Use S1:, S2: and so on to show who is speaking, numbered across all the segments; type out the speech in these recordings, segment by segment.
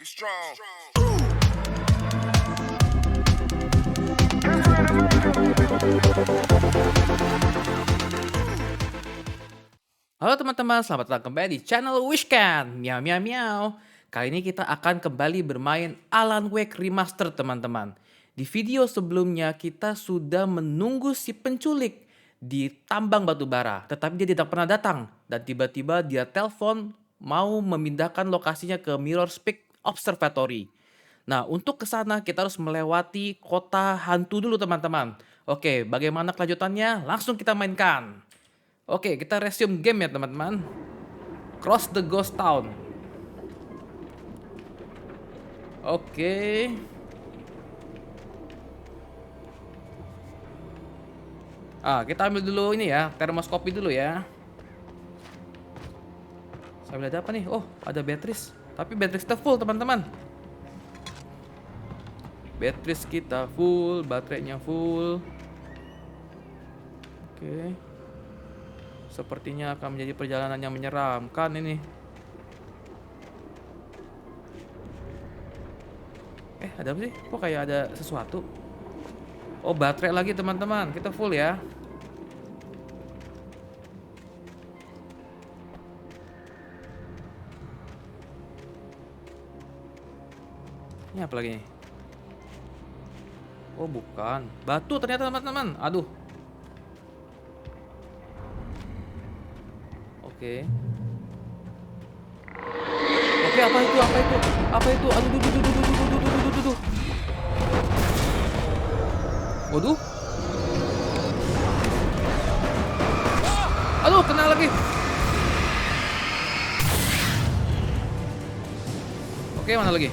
S1: Halo teman-teman, selamat datang kembali di Channel WSHCAT. Miauw, miauw, miauw. Kali ini kita akan kembali bermain Alan Wake Remastered, teman-teman. Di video sebelumnya kita sudah menunggu si penculik di tambang batu bara, tetapi dia tidak pernah datang. Dan tiba-tiba dia telepon mau memindahkan lokasinya ke Mirror Peak Observatory. Nah, untuk ke sana kita harus melewati kota hantu dulu, teman-teman. Oke, bagaimana kelanjutannya? Langsung kita mainkan. Oke, kita resume game ya teman-teman. Cross the Ghost Town. Oke. Kita ambil dulu ini ya, termoskopi dulu ya. Sambil ada apa nih? Oh, ada Beatrice. Tapi Beatrice kita full teman-teman. Beatrice kita full, baterainya full. Oke. Sepertinya akan menjadi perjalanan yang menyeramkan ini. Ada apa sih? Kok kayak ada sesuatu? Oh, baterai lagi teman-teman. Kita full ya. Ini apa lagi nih? Oh, bukan. Batu ternyata teman-teman. Aduh. Oke, apa itu? Apa itu? Aduh. Waduh. Aduh, kena lagi. Oke, mana lagi?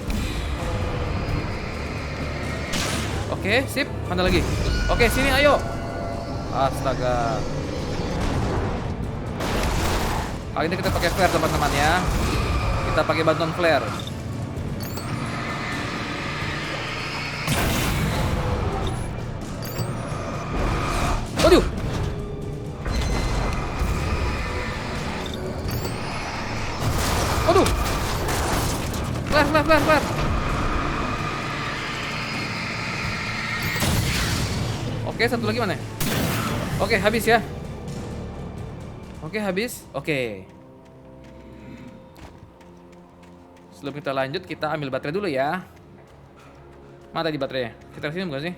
S1: Oke, sip. Mana lagi? Oke, sini ayo. Astaga. Kali ini kita pakai flare teman-teman ya. Kita pakai bantuan flare. Waduh. Waduh. Flare. Oke, satu lagi mana? Oke, habis ya. Oke, habis. Oke. Sebelum kita lanjut, kita ambil baterai dulu ya. Mana tadi baterainya? Kita sini bukan sih?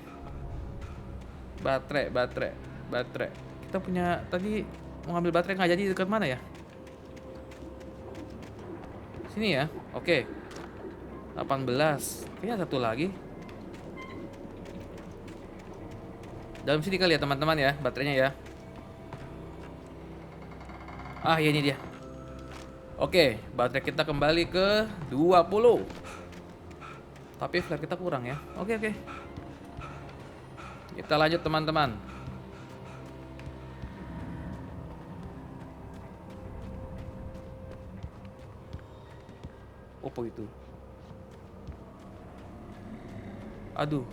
S1: Baterai. Kita punya tadi mau ambil baterai nggak jadi, dekat mana ya? Sini ya. Oke. 18. Kayaknya satu lagi. Dalam sini kali ya teman-teman ya, baterainya ya. Ya ini dia. Oke, baterai kita kembali ke 20. Tapi flare kita kurang ya. Oke. Kita lanjut teman-teman. Apa itu? Aduh.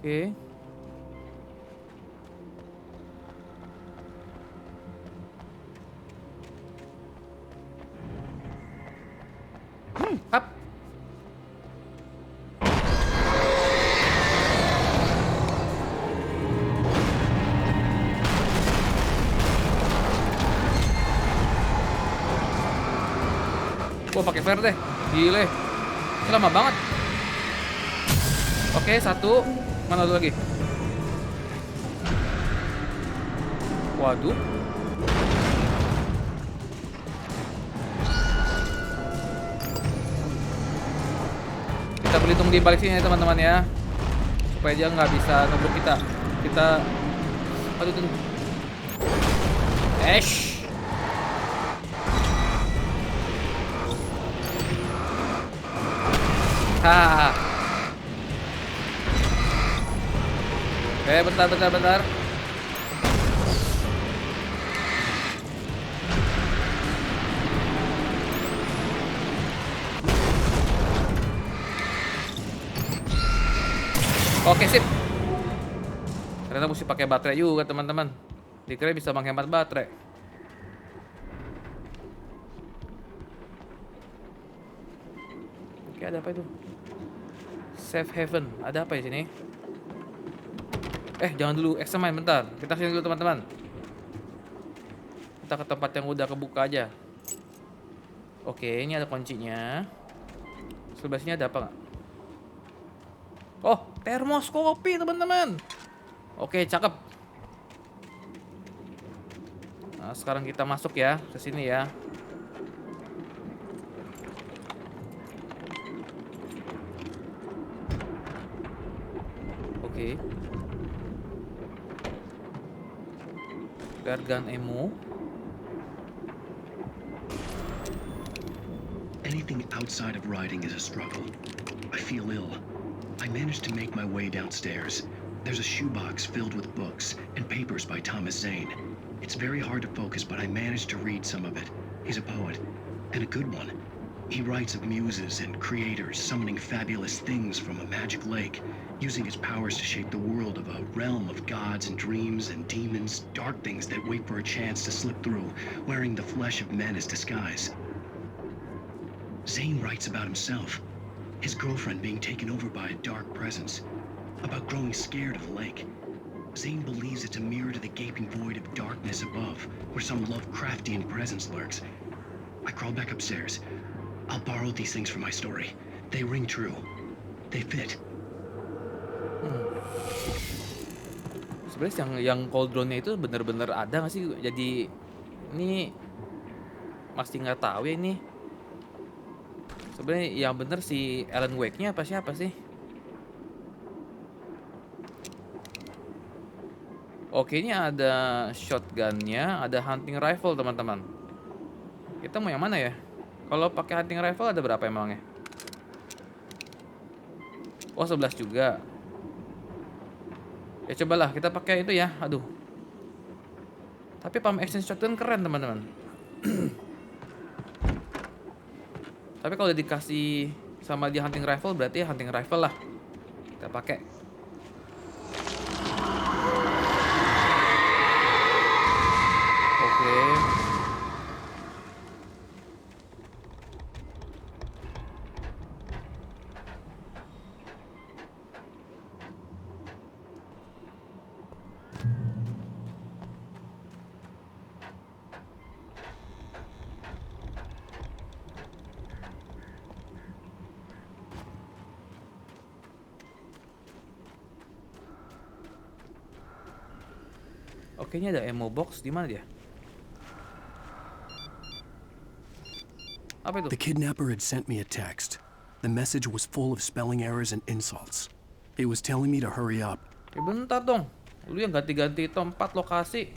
S1: Oke. Up. Gua pakai flare deh. Gile. Ini lama banget. Oke, satu. Mana satu lagi? Waduh. Kita berhitung di balik sini ya teman-teman ya, supaya dia nggak bisa ngeblok kita. Aduh. Bentar. Oke, sip. Ternyata mesti pakai baterai juga, teman-teman. Dikira bisa menghemat baterai. Oke, ada apa itu? Safe haven. Ada apa di sini? Jangan dulu examine bentar. Kita sini dulu teman-teman. Kita ke tempat yang udah kebuka aja. Oke, ini ada kuncinya. Sebelah sini ada apa nggak? Oh, termoskopi teman-teman. Oke, cakep. Nah, sekarang kita masuk ya ke sini ya. Oke. Flare gun ammo.
S2: Anything outside of writing is a struggle. I feel ill. I managed to make my way downstairs. There's a shoebox filled with books and papers by Thomas Zane. It's very hard to focus, but I managed to read some of it. He's a poet, and a good one. He writes of muses and creators summoning fabulous things from a magic lake, using his powers to shape the world of a realm of gods and dreams and demons, dark things that wait for a chance to slip through, wearing the flesh of men as disguise. Zane writes about himself, his girlfriend being taken over by a dark presence, about growing scared of the lake. Zane believes it's a mirror to the gaping void of darkness above, where some Lovecraftian presence lurks. I crawl back upstairs. I'll borrow these things for my story. They ring true. They fit.
S1: Sebenarnya yang cauldronnya itu bener-bener ada nggak sih? Jadi ini masih nggak tahu ya ini. Sebenarnya yang bener si Alan Wake-nya apa siapa sih? Oke, ini ada shotgunnya, ada hunting rifle teman-teman. Kita mau yang mana ya? Kalau pakai hunting rifle ada berapa emangnya? Oh, 11 juga. Ya cobalah kita pakai itu ya. Aduh. Tapi pump action shotgun keren teman-teman. Tapi kalau dikasih sama dia hunting rifle berarti ya hunting rifle lah. Kita pakai. Oke. Oke, ini ada ammo box di mana dia? Apa itu?
S3: The kidnapper had sent me a text. The message was full of spelling errors and insults. It was telling me to hurry up.
S1: Ya bentar dong. Lu yang ganti-ganti tempat lokasi.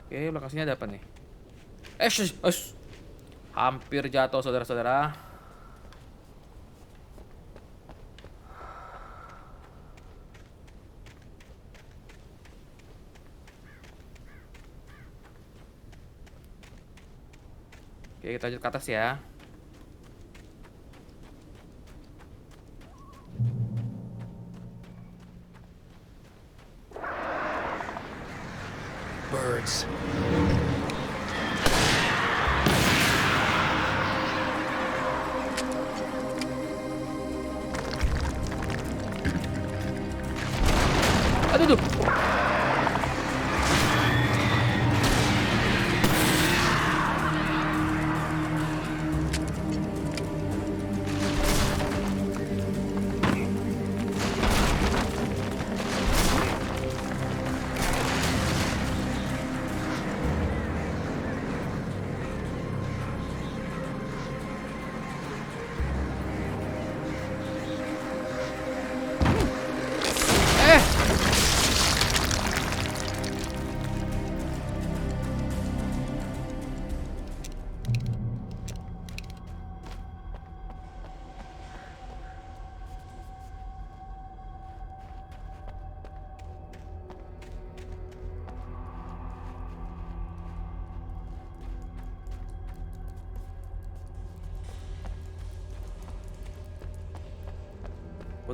S1: Oke, lokasinya ada apa nih? Hampir jatuh saudara-saudara. Oke, kita lanjut ke atas ya.
S3: Birds.
S1: Aduh, aduh.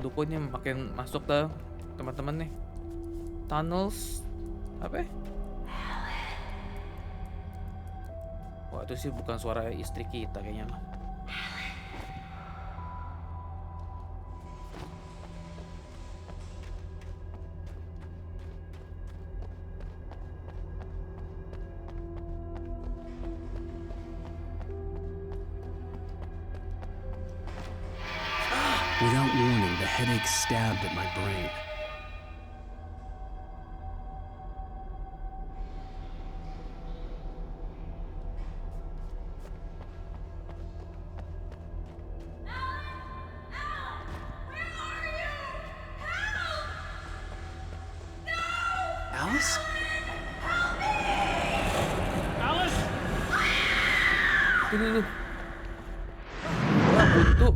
S1: Dukunnya makin masuk ke teman-teman nih. Tunnels apa ya? Wah, itu sih bukan suara istri kita kayaknya mah.
S3: Without warning, the headache stabbed at my brain. Alice?
S1: Dulu. Wah, buntu.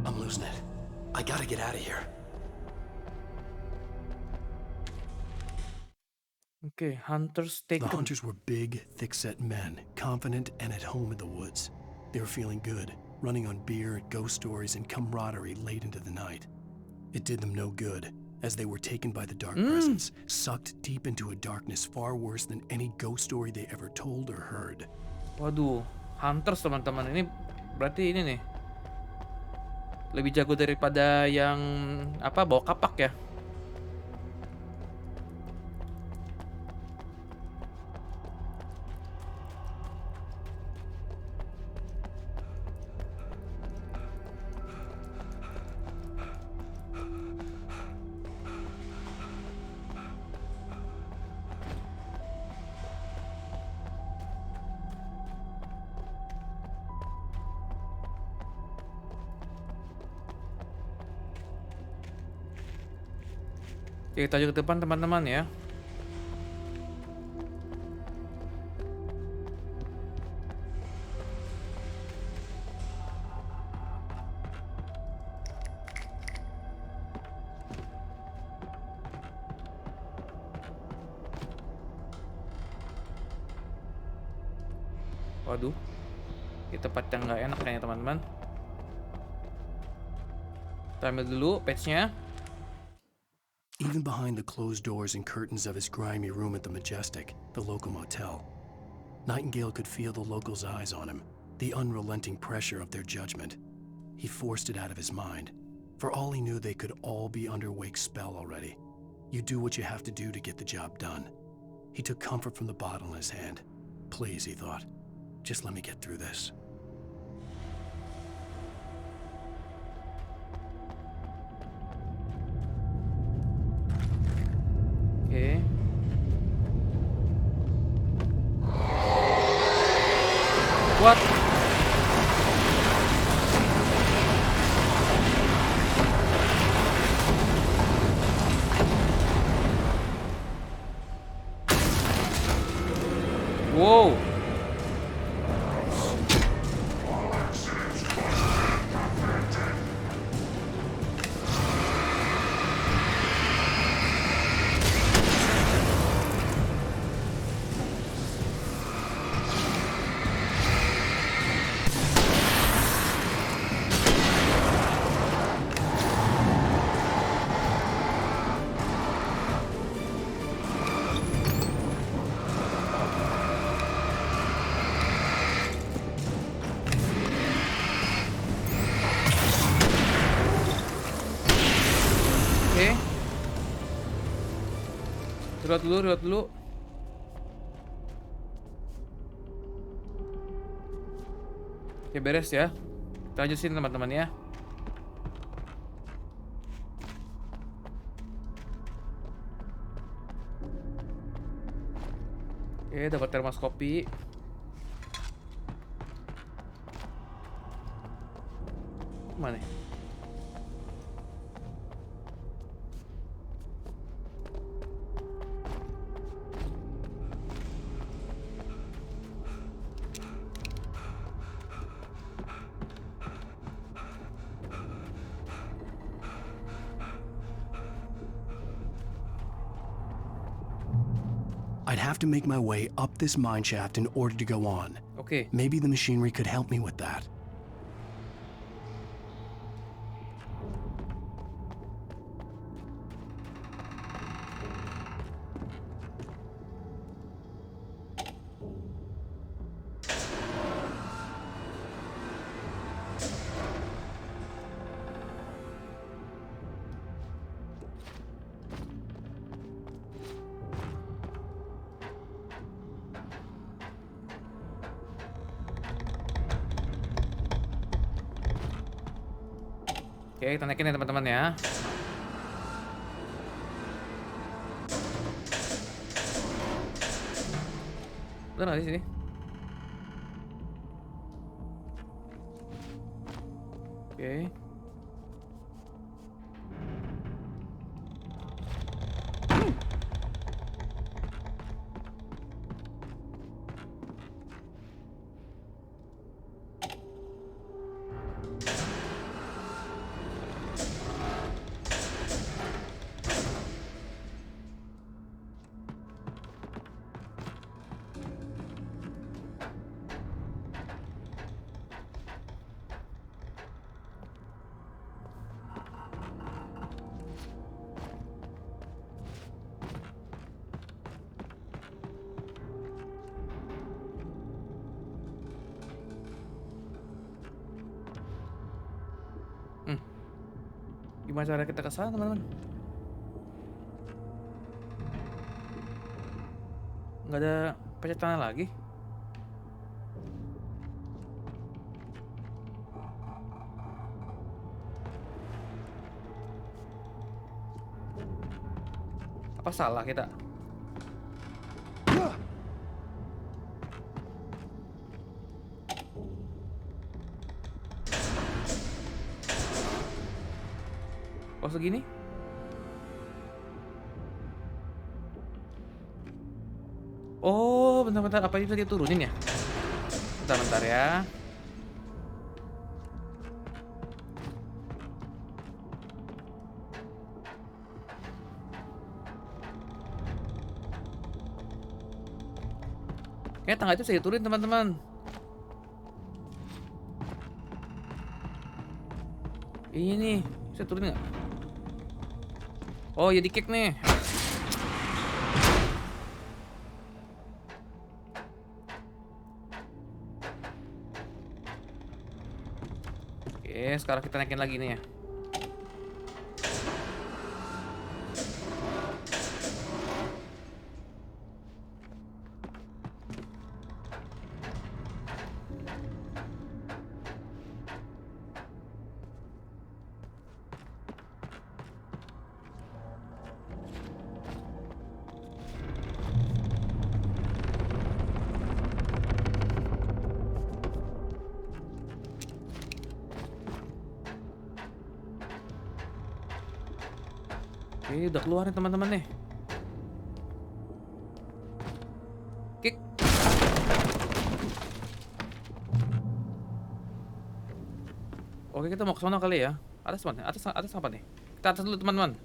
S3: I'm losing it. I gotta get out of here.
S1: Oke, hunters
S3: The
S1: taken.
S3: hunters were big, thick-set men, confident and at home in the woods. They were feeling good, running on beer, ghost stories, and camaraderie late into the night. It did them no good, as they were taken by the dark presence, sucked deep into a darkness far worse than any ghost story they ever told or heard.
S1: Waduh, hunters teman-teman, ini berarti ini nih lebih jago daripada yang apa bawa kapak ya. Oke, kita lanjut ke depan teman-teman ya. Waduh, di tempat yang nggak enak kayaknya teman-teman. Kita ambil dulu patch-nya.
S3: Even behind the closed doors and curtains of his grimy room at the Majestic, the local motel, Nightingale could feel the locals' eyes on him, the unrelenting pressure of their judgment. He forced it out of his mind. For all he knew, they could all be under Wake's spell already. You do what you have to do to get the job done. He took comfort from the bottle in his hand. Please, he thought, just let me get through this.
S1: Oke. What? Wow. Reload dulu. Oke, beres ya. Kita lanjut sini teman-teman ya. Oke, dapat termoskopi. Mana?
S3: I'd have to make my way up this mine shaft in order to go on.
S1: Oke.
S3: Maybe the machinery could help me with that.
S1: Oke, kita naikin ya teman-teman ya. Bener nggak di sini? Oke. Hmm, gimana cara kita ke sana teman-teman? Nggak ada pencet tanah lagi. Apa salah kita? Kok segini? Oh, bentar-bentar. Apa ini bisa diturunin ya? Bentar-bentar ya. Kayaknya tangga itu bisa diturunin teman-teman. Ini nih, bisa turunin nggak? Oh, ya di kick nih. Oke, sekarang kita naikin lagi nih ya. Oke, udah keluar nih teman-teman nih. Kick. Oke, kita mau ke sana kali ya. Atas mana? Atas apa nih? Kita atas dulu teman-teman.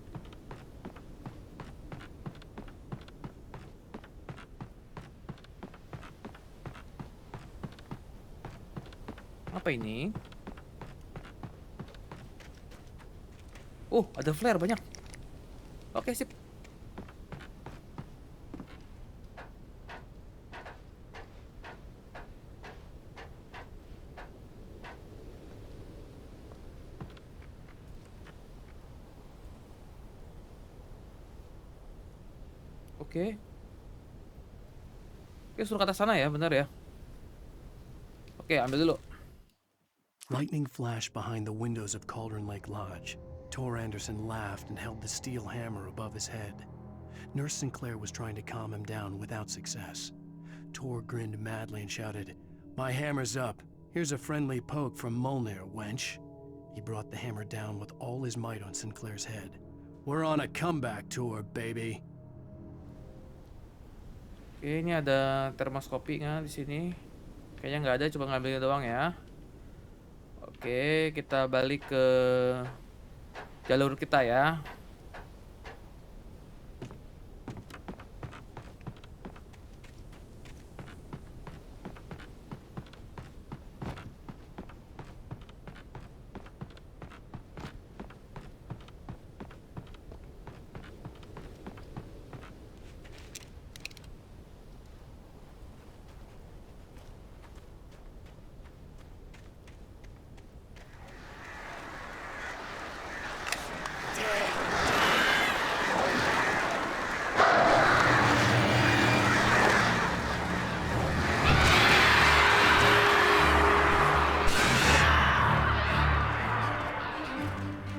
S1: Apa ini? Ada flare banyak. Oke, sip. Oke. Oke, suruh ke atas sana ya, benar ya. Oke, ambil dulu.
S3: Lightning flashed behind the windows of Cauldron Lake Lodge. Tor Anderson laughed and held the steel hammer above his head. Nurse Sinclair was trying to calm him down without success. Tor grinned madly and shouted, "My hammer's up. Here's a friendly poke from Molnir, wench." He brought the hammer down with all his might on Sinclair's head. "We're on a comeback tour, baby."
S1: Oke, ini ada termoskopi nggak di sini? Kayaknya nggak ada, coba ngambilnya doang ya. Oke, kita balik ke jalur kita ya.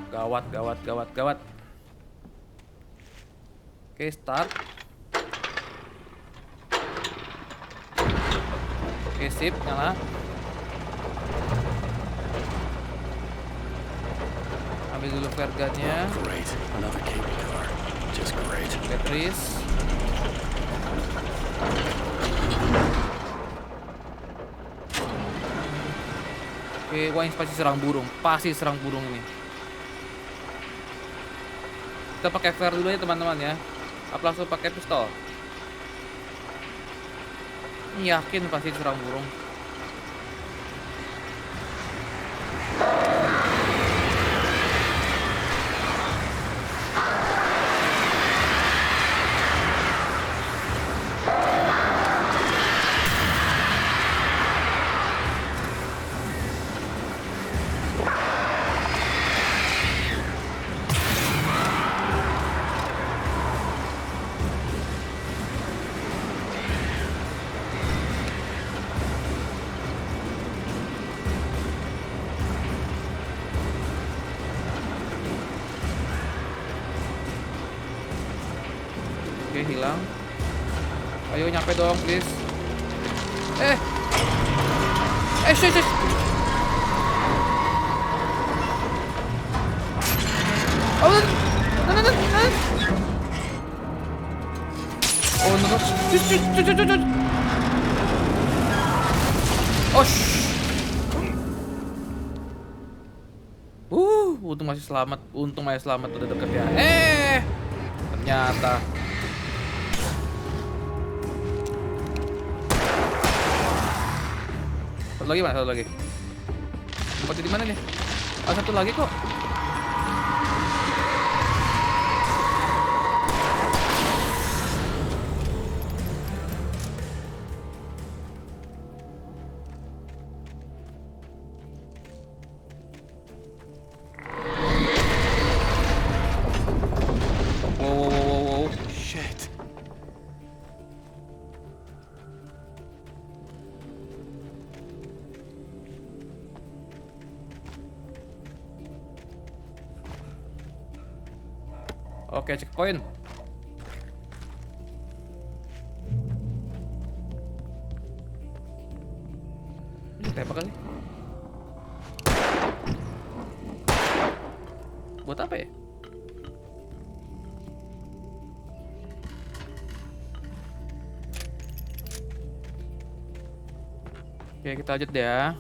S1: Gawat, gawat, gawat, gawat. Oke, start. Oke, sip, nyala. Ambil dulu vergannya.
S3: Great. Another cable car. Just great.
S1: Batteries. Oke, wah ini pasti serang burung. Pasti serang burung ini. Kita pakai flare dulu ya teman-teman ya. Apa langsung pakai pistol? Yakin pasti serang burung. Oke, hilang. Ayo nyampe dong, please. Shit. Oh, no. Oh, no. Shit. Oh, untung masih selamat. Untung masih selamat, udah deket ya. Ternyata. Satu lagi mana? Satu lagi. Tempatnya di mana nih? Satu lagi kok. Wow.
S3: Shit.
S1: Oke, checkpoint. Ini tembak kali. Buat apa ya? Oke, kita lanjut deh ya.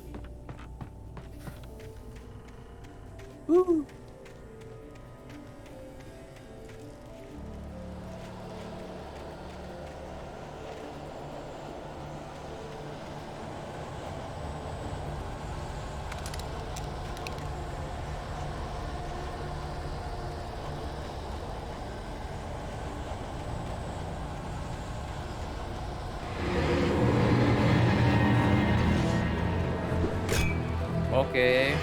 S1: Oke.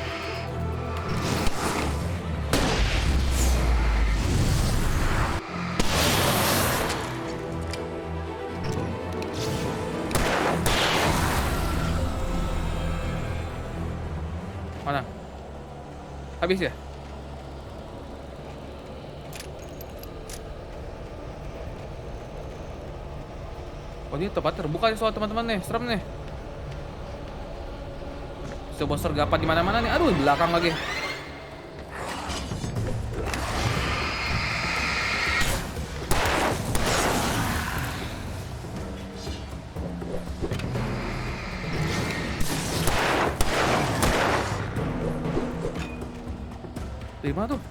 S1: Mana? Habis ya? Oh, ini tempat terbuka nih soal teman-teman nih, serem nih. Coba sergapan di mana-mana nih. Aduh, di belakang lagi. Dari mana tuh?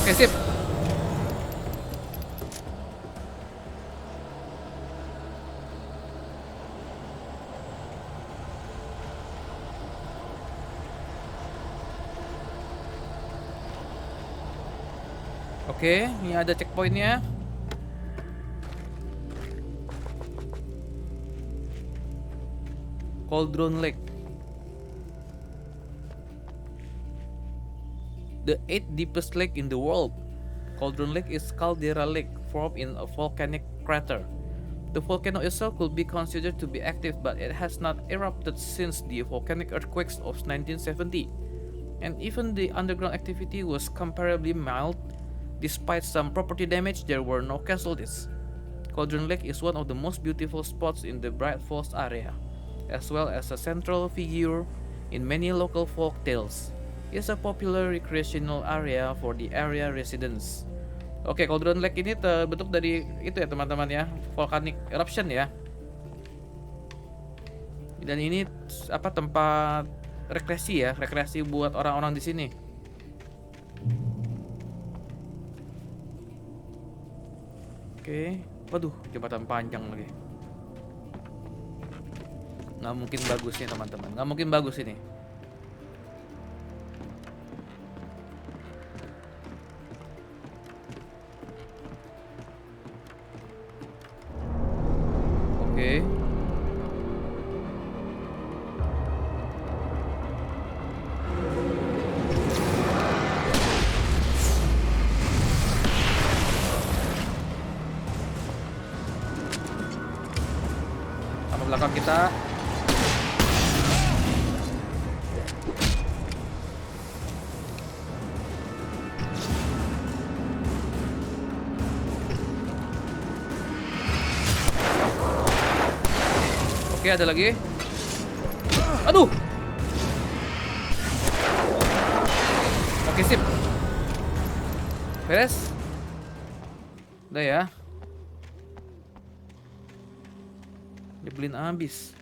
S1: Oke, sip. Oke, ini ada checkpointnya. Cauldron Lake. The 8th deepest lake in the world. Cauldron Lake is caldera lake formed in a volcanic crater. The volcano itself could be considered to be active, but it has not erupted since the volcanic earthquakes of 1970. And even the underground activity was comparably mild. Despite some property damage, there were no casualties. Cauldron Lake is one of the most beautiful spots in the Bright Falls area, as well as a central figure in many local folk tales. It's a popular recreational area for the area residents. Oke, Cauldron Lake ini terbentuk dari itu ya teman-teman ya, volcanic eruption ya. Dan ini apa tempat rekreasi ya, rekreasi buat orang-orang di sini. Oke, waduh, jembatan panjang lagi. Nggak mungkin bagus nih teman-teman, nggak mungkin bagus ini. Oke. Sama belakang kita. Oke, ada lagi. Aduh. Oke, sip. Beres. Udah ya. Dibeliin habis.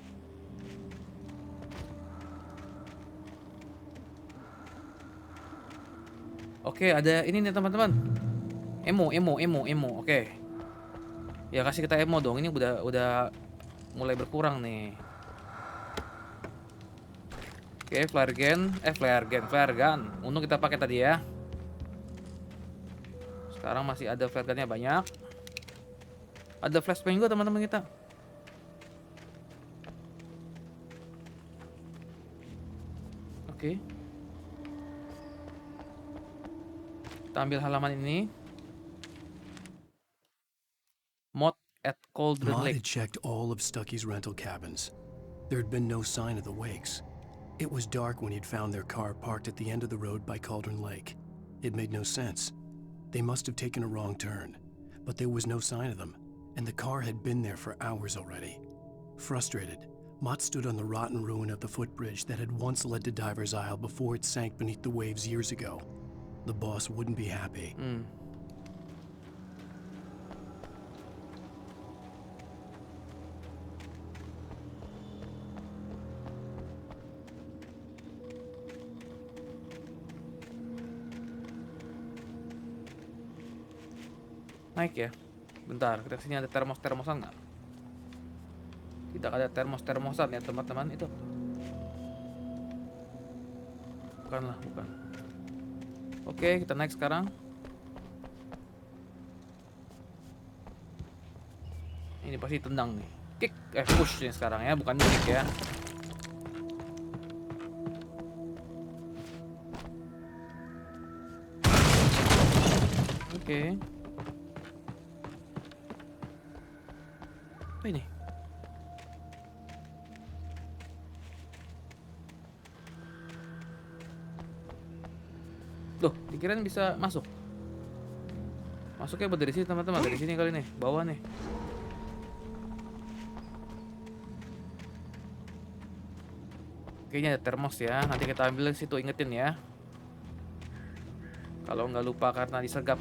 S1: Oke, ada ini nih teman-teman. Emo. Oke. Ya kasih kita emo dong. Ini udah mulai berkurang nih. Oke, flare gun. Untung kita pakai tadi ya. Sekarang masih ada flare gunnya banyak. Ada flashbang juga teman-teman kita. Oke. Kita ambil halaman ini. Mod at Cauldron
S3: Maud
S1: Lake.
S3: had checked all of Stucky's rental cabins. There had been no sign of the Wakes. It was dark when he'd found their car parked at the end of the road by Cauldron Lake. It made no sense. They must have taken a wrong turn, but there was no sign of them, and the car had been there for hours already. Frustrated, Mott stood on the rotten ruin of the footbridge that had once led to Diver's Isle before it sank beneath the waves years ago. The boss wouldn't be happy.
S1: Naik ya. Bentar, kita kesini ada termos-termosan nggak? Tidak ada termos-termosan ya teman-teman itu. Bukanlah, bukan. Oke, kita naik sekarang. Ini pasti tendang nih. Kick, push nih sekarang ya, bukan kick ya. Oke. Apa ini? Loh, dikirain bisa masuk. Masuknya buat dari sini teman-teman, dari sini kali nih, bawah nih. Kayaknya ada termos ya, nanti kita ambil di situ, ingetin ya. Kalau nggak lupa karena disergap.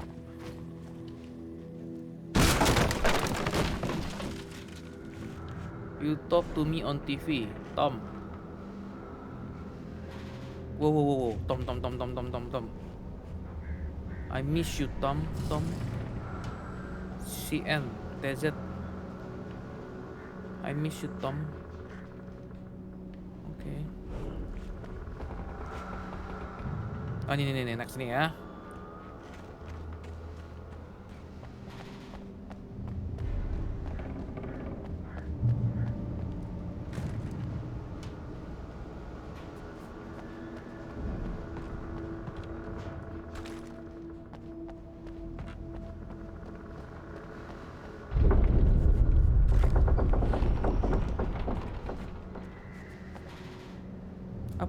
S1: You talk to me on TV, Tom. Wow. Tom. I miss you, Tom. CN, TZ. I miss you, Tom. Oke. Oh, ini, next nih ya.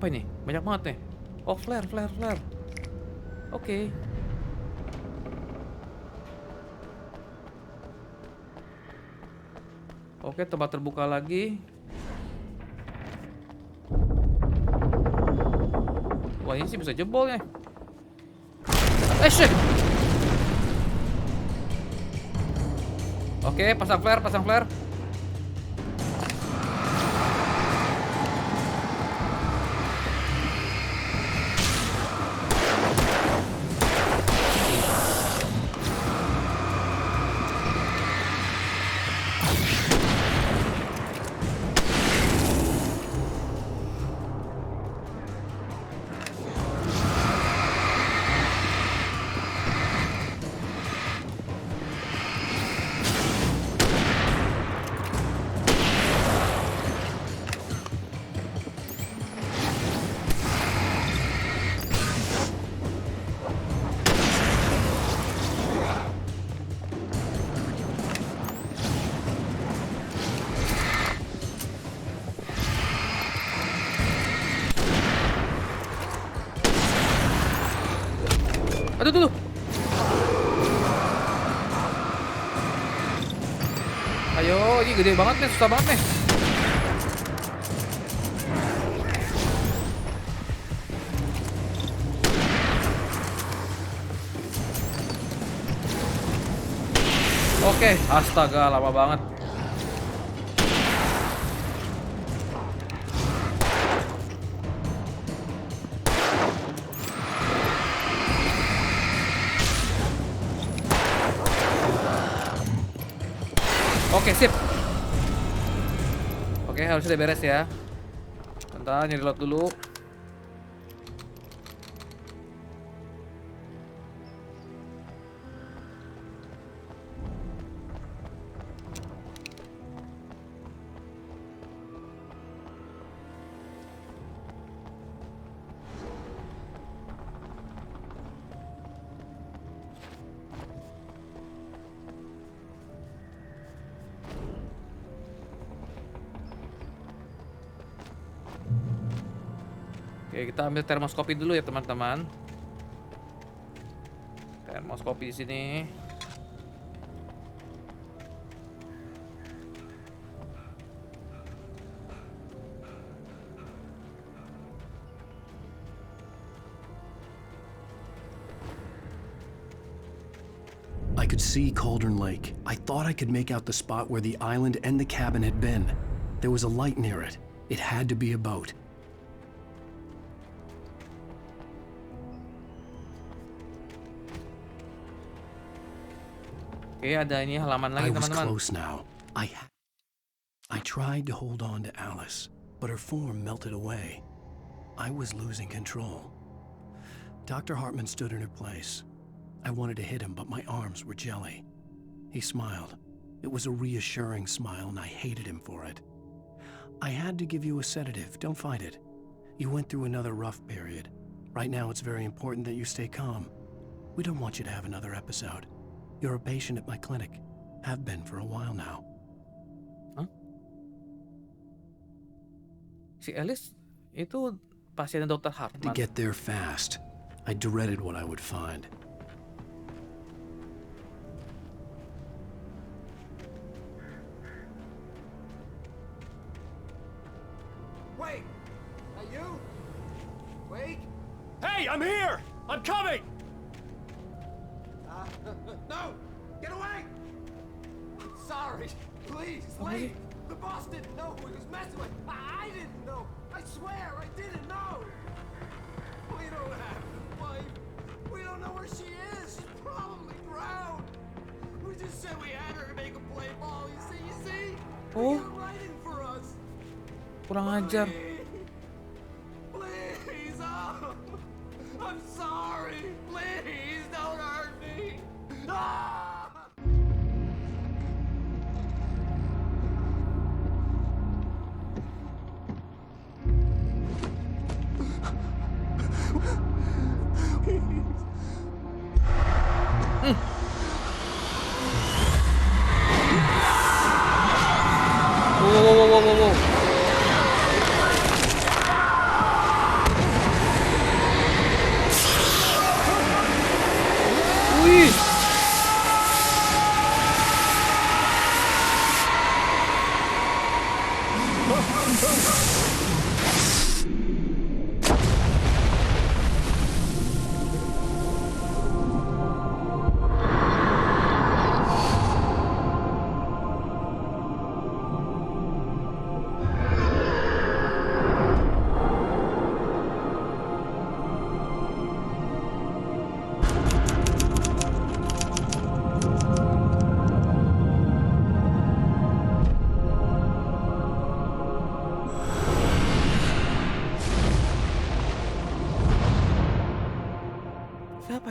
S1: Apa ini? Banyak banget nih. Oh, flare. Oke. Oke, tempat terbuka lagi. Wah, ini sih bisa jebol ya. Shit. Oke, pasang flare. Aduh. Ayo, ini gede banget nih, susah banget nih. Oke, astaga, lama banget. Oke, sip. Oke, harusnya udah beres ya. Bentar, nyari reload dulu. Oke, kita ambil termoskopi dulu ya teman-teman. Termoskopi di sini.
S3: I could see Cauldron Lake. I thought I could make out the spot where the island and the cabin had been. There was a light near it. It had to be a boat.
S1: Oke, ada ini halaman lagi
S3: I was
S1: teman-teman.
S3: close now. I tried to hold on to Alice, but her form melted away. I was losing control. Dr. Hartman stood in her place. I wanted to hit him, but my arms were jelly. He smiled. It was a reassuring smile, and I hated him for it. I had to give you a sedative. Don't fight it. You went through another rough period. Right now, it's very important that you stay calm. We don't want you to have another episode. You're a patient at my clinic. Have been for a while now.
S1: Hah? Si Alice itu pasien Dokter
S3: To
S1: Hartman.
S3: get there fast, I dreaded what I would find.
S4: Wake! Are you? Wake?
S5: Hey, I'm here! I'm coming!
S4: No! Get away! I'm sorry. Please, leave! The boss didn't know who he was messing with. I didn't know. I swear I didn't know. We don't have his wife. We don't know where she is. She's probably drowned. We just said we had her to make a play ball. You see?
S1: Oh.
S4: You're writing for us.
S1: Kurang ajar.
S4: Please, oh. I'm sorry. Please don't hurt me. Ah!
S1: Wow.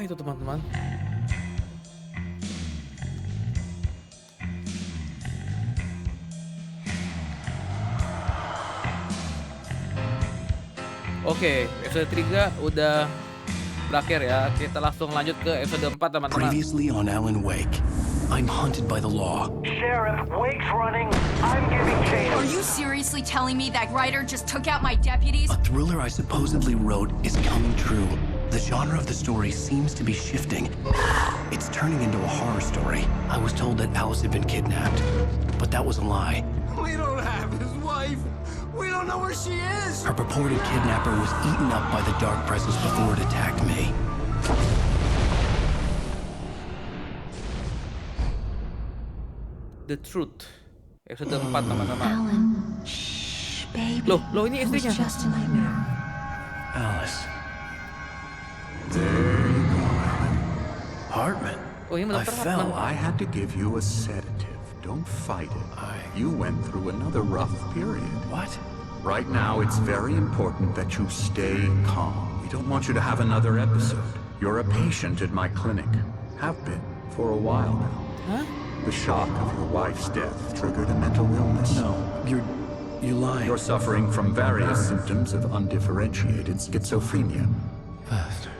S1: Apa itu teman-teman? Oke, episode 3 udah berakhir ya. Kita langsung lanjut ke episode 4 teman-teman.
S3: Previously on Alan Wake, I'm hunted by the law.
S6: Sheriff, Wake's running. I'm giving chase.
S7: Are you seriously telling me that writer just took out my deputies?
S3: A thriller I supposedly wrote is coming true. The genre of the story seems to be shifting. It's turning into a horror story. I was told that Alice had been kidnapped, but that was a lie.
S4: We don't have his wife. We don't know where she is.
S3: Her purported kidnapper was eaten up by the dark presence before it attacked me.
S1: The Truth. Episode 4 teman-teman.
S8: Alan, shh, baby.
S1: Loh, ini
S8: It was
S1: istrinya.
S8: just a nightmare.
S3: Alice.
S9: Hartman,
S1: Oh, ini
S9: I
S1: Doctor
S9: felt
S1: Hartman.
S9: I had to give you a sedative. Don't fight it. You went through another rough period.
S3: What?
S9: Right now, it's very important that you stay calm. We don't want you to have another episode. You're a patient at my clinic. Have been for a while now.
S1: Hah?
S9: The shock of your wife's death triggered a mental illness.
S3: No, you're lying.
S9: You're suffering from various symptoms of undifferentiated schizophrenia.
S3: Bastard.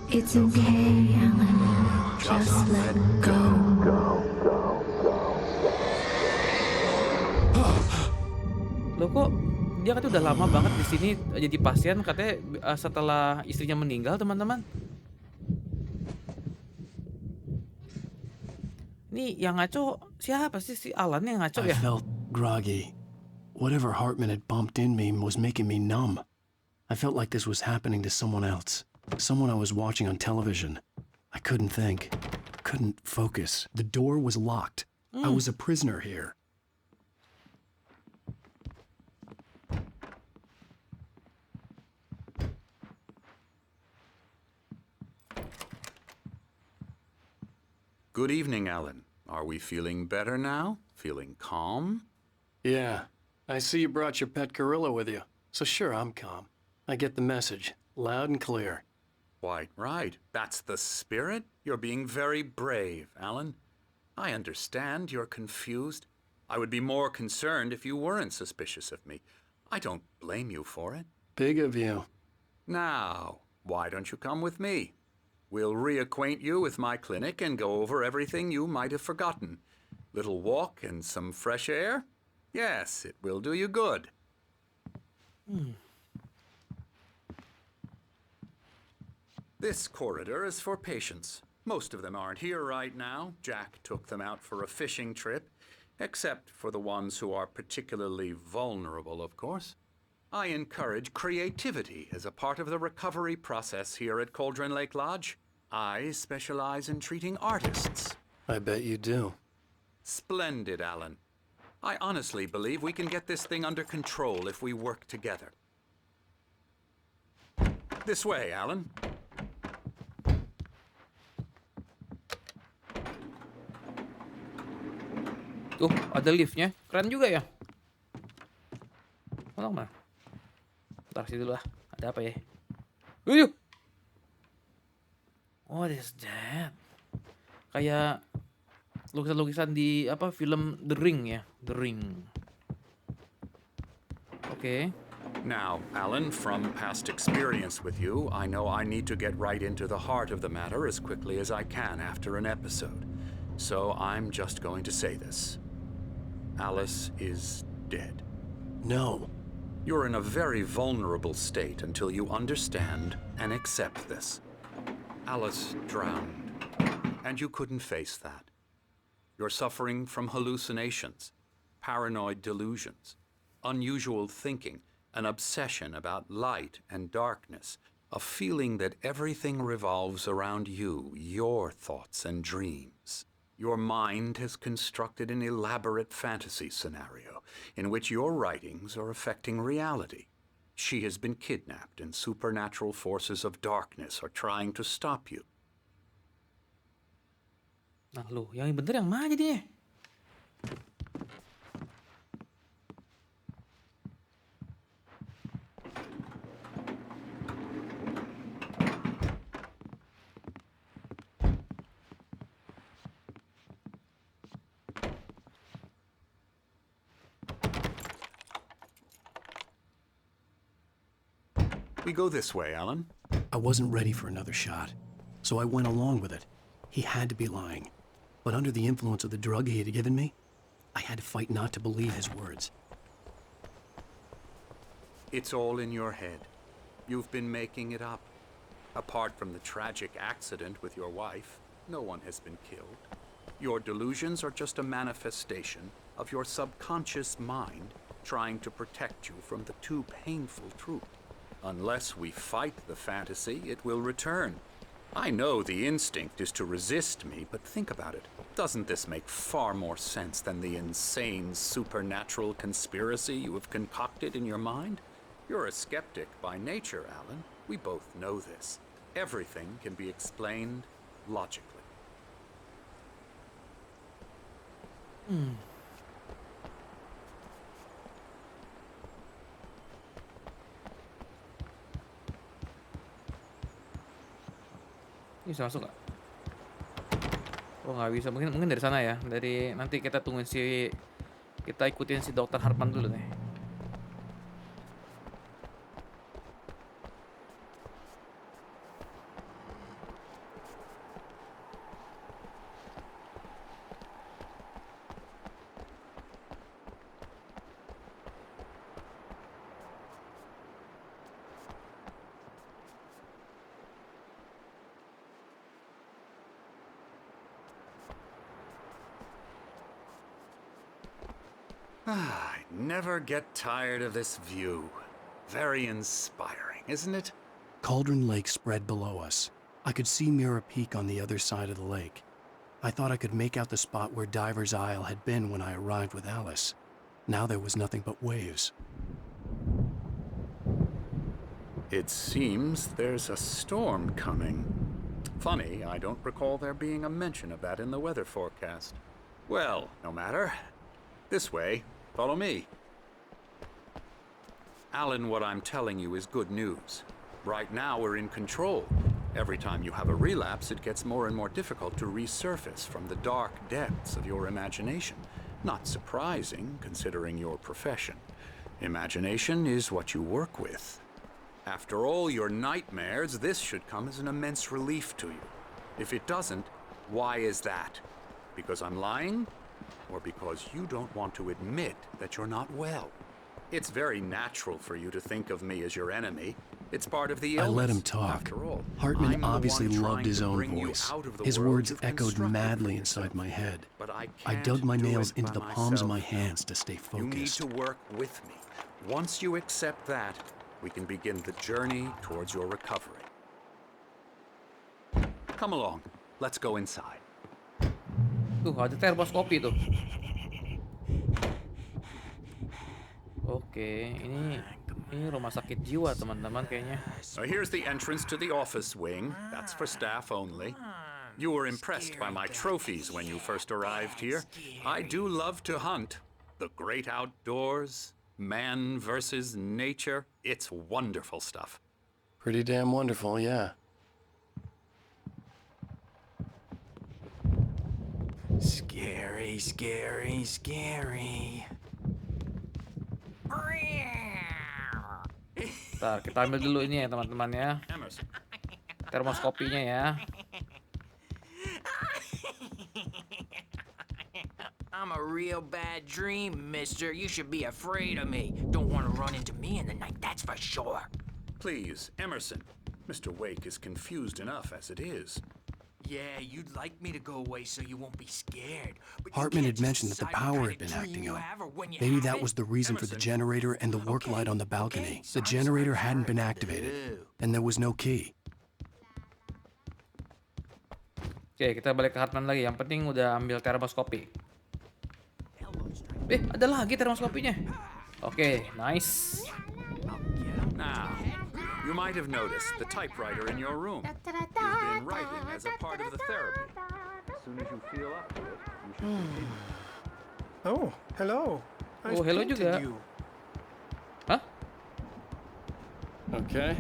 S8: It's okay, Alan. Just let go.
S1: Loh kok dia katanya udah lama banget di sini jadi pasien katanya setelah istrinya meninggal teman-teman. Nih yang ngaco siapa sih si Alan yang ngaco
S3: I
S1: ya?
S3: felt groggy. Whatever Hartman had bumped in me was making me numb. I felt like this was happening to someone else. Someone I was watching on television. I couldn't think. Couldn't focus. The door was locked. I was a prisoner here.
S9: Good evening, Alan. Are we feeling better now? Feeling calm?
S3: Yeah. I see you brought your pet gorilla with you. So sure, I'm calm. I get the message. Loud and clear.
S9: Quite right. That's the spirit. You're being very brave, Alan. I understand you're confused. I would be more concerned if you weren't suspicious of me. I don't blame you for it.
S3: Big of you.
S9: Now, why don't you come with me? We'll reacquaint you with my clinic and go over everything you might have forgotten. Little walk and some fresh air? Yes, it will do you good. This corridor is for patients. Most of them aren't here right now. Jack took them out for a fishing trip, except for the ones who are particularly vulnerable, of course. I encourage creativity as a part of the recovery process here at Cauldron Lake Lodge. I specialize in treating artists.
S3: I bet you do.
S9: Splendid, Alan. I honestly believe we can get this thing under control if we work together. This way, Alan.
S1: Tuh, ada liftnya. Keren juga ya. Mana? Bentar sini dulu lah. Ada apa ya? Yuk. What is that? Kayak lukisan-lukisan di apa film The Ring ya, The Ring. Oke.
S9: Now, Alan, from past experience with you, I know I need to get right into the heart of the matter as quickly as I can after an episode. So I'm just going to say this. Alice is dead.
S3: No.
S9: You're in a very vulnerable state until you understand and accept this. Alice drowned, and you couldn't face that. You're suffering from hallucinations, paranoid delusions, unusual thinking, an obsession about light and darkness, a feeling that everything revolves around you, your thoughts and dreams. Your mind has constructed an elaborate fantasy scenario in which your writings are affecting reality. She has been kidnapped and supernatural forces of darkness are trying to stop you.
S1: Nah lu, yang bener yang mana jadinya?
S9: We go this way, Alan.
S3: I wasn't ready for another shot, so I went along with it. He had to be lying. But under the influence of the drug he had given me, I had to fight not to believe his words.
S9: It's all in your head. You've been making it up. Apart from the tragic accident with your wife, no one has been killed. Your delusions are just a manifestation of your subconscious mind trying to protect you from the too painful truth. Unless we fight the fantasy, it will return. I know the instinct is to resist me, but think about it. Doesn't this make far more sense than the insane supernatural conspiracy you have concocted in your mind? You're a skeptic by nature, Alan. We both know this. Everything can be explained logically.
S1: Ini bisa masuk nggak? Oh nggak bisa, mungkin dari sana ya. Dari nanti kita tungguin kita ikutin si Dokter Hartman dulu nih.
S9: I never get tired of this view. Very inspiring, isn't it?
S3: Cauldron Lake spread below us. I could see Mirror Peak on the other side of the lake. I thought I could make out the spot where Diver's Isle had been when I arrived with Alice. Now there was nothing but waves.
S9: It seems there's a storm coming. Funny, I don't recall there being a mention of that in the weather forecast. Well, no matter. This way. Follow me. Alan, what I'm telling you is good news. Right now, we're in control. Every time you have a relapse, it gets more and more difficult to resurface from the dark depths of your imagination. Not surprising, considering your profession. Imagination is what you work with. After all your nightmares, this should come as an immense relief to you. If it doesn't, why is that? Because I'm lying? Or because you don't want to admit that you're not well? It's very natural for you to think of me as your enemy. It's part of the illness.
S3: I let him talk.
S9: After all,
S3: Hartman
S9: I'm the
S3: obviously
S9: one
S3: loved
S9: trying
S3: his
S9: to
S3: own
S9: bring you
S3: voice.
S9: out of the
S3: His
S9: world
S3: words
S9: you've
S3: echoed
S9: constructed
S3: madly
S9: for
S3: inside
S9: yourself.
S3: my head.
S9: But I
S3: I
S9: can't
S3: dug my
S9: do
S3: nails
S9: it
S3: into
S9: by
S3: the palms of my
S9: myself.
S3: hands to stay
S9: You need
S3: focused.
S9: to work with me. Once you accept that, we can begin the journey towards your recovery. Come along. Let's go inside.
S1: Tuh, ada termoskopi tuh. Oke, ini rumah sakit jiwa teman-teman kayaknya.
S9: Here's the entrance to the office wing. That's for staff only. You were impressed by my trophies when you first arrived here. I do love to hunt. The great outdoors, man versus nature. It's wonderful stuff.
S3: Pretty damn wonderful, yeah.
S4: Scary, scary, scary.
S1: Bentar, kita ambil dulu ini ya teman-teman ya.
S9: Emerson.
S1: Termoskopinya ya.
S4: I'm a real bad dream, mister. You should be afraid of me. Don't want to run into me in the night, that's for sure.
S9: Please, Emerson. Mr. Wake is confused enough as it is.
S4: Yeah, you'd like me to go away so you won't be scared. But you
S3: Hartman
S4: can't
S3: had mentioned
S4: just
S3: that the
S4: decide what
S3: power
S4: kind
S3: had been
S4: of dream
S3: acting
S4: you
S3: up.
S4: have or when you
S3: Maybe
S4: have
S3: that
S4: it.
S3: was the reason for the
S9: Emerson.
S3: generator and the work light on the balcony. The generator hadn't been activated, and there was no key.
S1: Oke, kita balik ke Hartman lagi. Yang penting udah ambil termoskopi. Ada lagi termoskopinya. Oke, nice.
S9: Now, you might have noticed the typewriter in your room. You've been writing as a part of the therapy. As soon as you feel up to it, you should continue.
S10: Oh, hello.
S1: Oh, hello juga. Hah?
S10: Okay.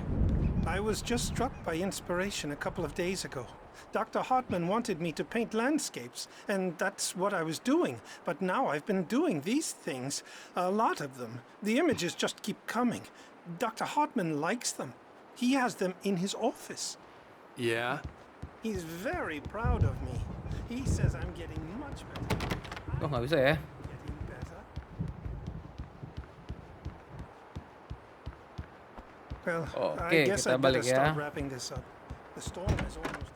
S10: I was just struck by inspiration a couple of days ago. Dr. Hartman wanted me to paint landscapes, and that's what I was doing. But now I've been doing these things, a lot of them. The images just keep coming. Dr. Hartman likes them. He has them in his office.
S3: Yeah?
S10: He's very proud of me. He says I'm getting much better.
S1: Oh, nggak bisa ya?
S10: Getting better. Well,
S1: Oke,
S10: I guess
S1: kita
S10: I better
S1: balik ya.
S10: start wrapping this up. The storm is almost...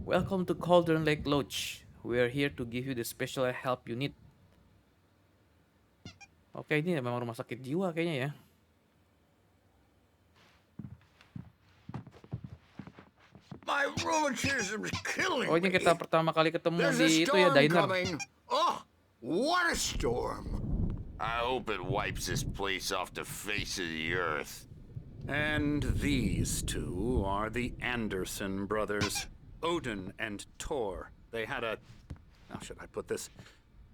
S1: Welcome to Cauldron Lake Lodge. We are here to give you the special help you need. Oke, ini memang rumah sakit jiwa kayaknya ya.
S11: My rheumatism's killing
S1: Oh, ini
S11: me.
S1: kita pertama kali ketemu
S11: There's a
S1: di itu ya,
S11: storm
S1: diner.
S11: coming. Oh, what a storm. I hope it wipes this place off the face of the earth.
S9: And these two are the Anderson brothers, Odin and Tor. They had how should I put this?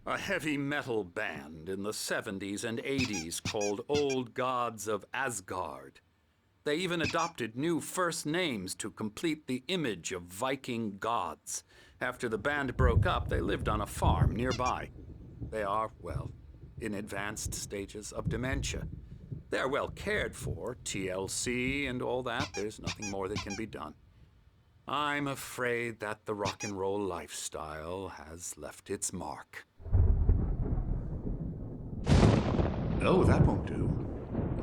S9: A heavy metal band in the 70s and 80s called Old Gods of Asgard. They even adopted new first names to complete the image of Viking gods. After the band broke up, they lived on a farm nearby. They are, well, in advanced stages of dementia. They're well cared for, TLC and all that. There's nothing more that can be done. I'm afraid that the rock and roll lifestyle has left its mark.
S12: Oh, that won't do.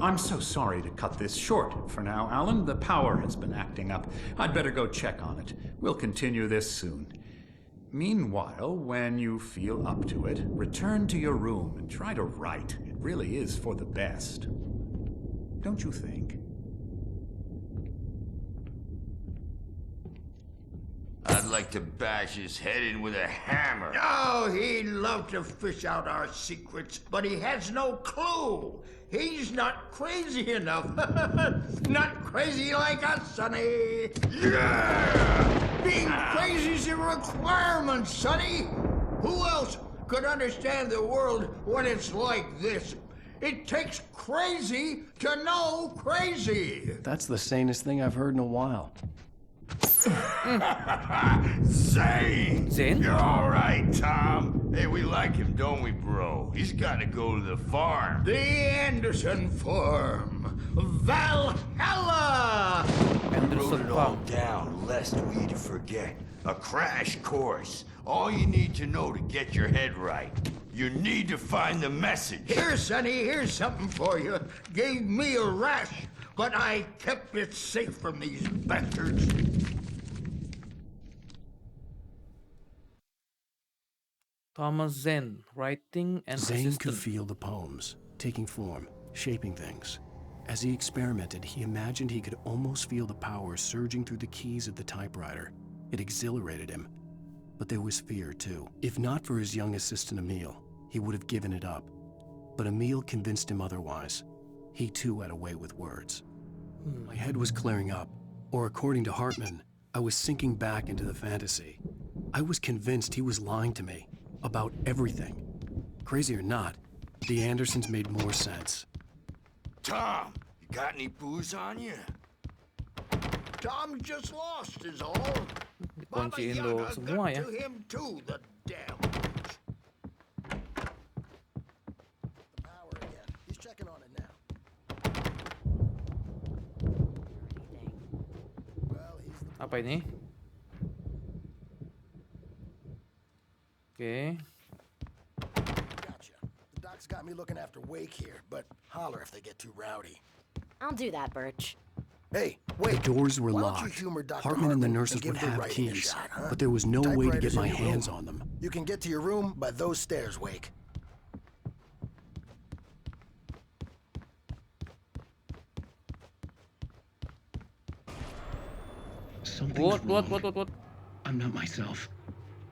S12: I'm so sorry to cut this short for now, Alan. The power has been acting up. I'd better go check on it. We'll continue this soon. Meanwhile, when you feel up to it, return to your room and try to write. It really is for the best. Don't you think?
S11: I'd like to bash his head in with a hammer. Oh, he'd love to fish out our secrets, but he has no clue. He's not crazy enough. Not crazy like us, Sonny. Yeah! Being crazy's a requirement, Sonny. Who else could understand the world when it's like this? It takes crazy to know crazy.
S3: That's the sanest thing I've heard in a while.
S11: Zane!
S1: Zane?
S11: You're all right, Tom. Hey, we like him, don't we, bro? He's got to go to the farm. The Anderson farm. Valhalla!
S1: Anderson
S11: Wrote it all
S1: Farm.
S11: down, lest we forget. A crash course. All you need to know to get your head right. You need to find the message. Here, Sonny, here's something for you. Gave me a rash, but I kept it safe from these bastards.
S1: Thomas Zane, writing and
S3: Zane could
S1: assistant.
S3: feel the poems, taking form, shaping things. As he experimented, he imagined he could almost feel the power surging through the keys of the typewriter. It exhilarated him. But there was fear, too. If not for his young assistant, Emil, he would have given it up. But Emil convinced him otherwise. He, too, had a way with words. My head was clearing up, or according to Hartman, I was sinking back into the fantasy. I was convinced he was lying to me about everything. Crazy or not, the Andersons made more sense.
S11: Tom, you got any booze on you? Tom just lost is all. Baba
S1: Dikunciin lo
S11: Yaga
S1: semua
S11: got
S1: ya.
S11: to him too, the damn.
S4: Power again. He's checking on it now. Well, he's the
S1: Apa ini? Oke.
S4: gotcha. The doc's got me looking after Wake here, but holler if they get too rowdy.
S13: I'll do that, Birch.
S4: Hey,
S3: The
S4: wait.
S3: doors were
S4: Why don't you
S3: locked.
S4: humor Dr.
S3: Hartman and the
S4: Hartman
S3: nurses
S4: and give
S3: would
S4: the
S3: have
S4: writing a
S3: keys,
S4: shot, huh?
S3: but there was no way to get
S4: Typewriter's
S3: my
S4: in your
S3: hands
S4: room.
S3: on them.
S4: You can get to your room by those stairs, Wake.
S2: Something's wrong.
S1: What?
S2: I'm not myself.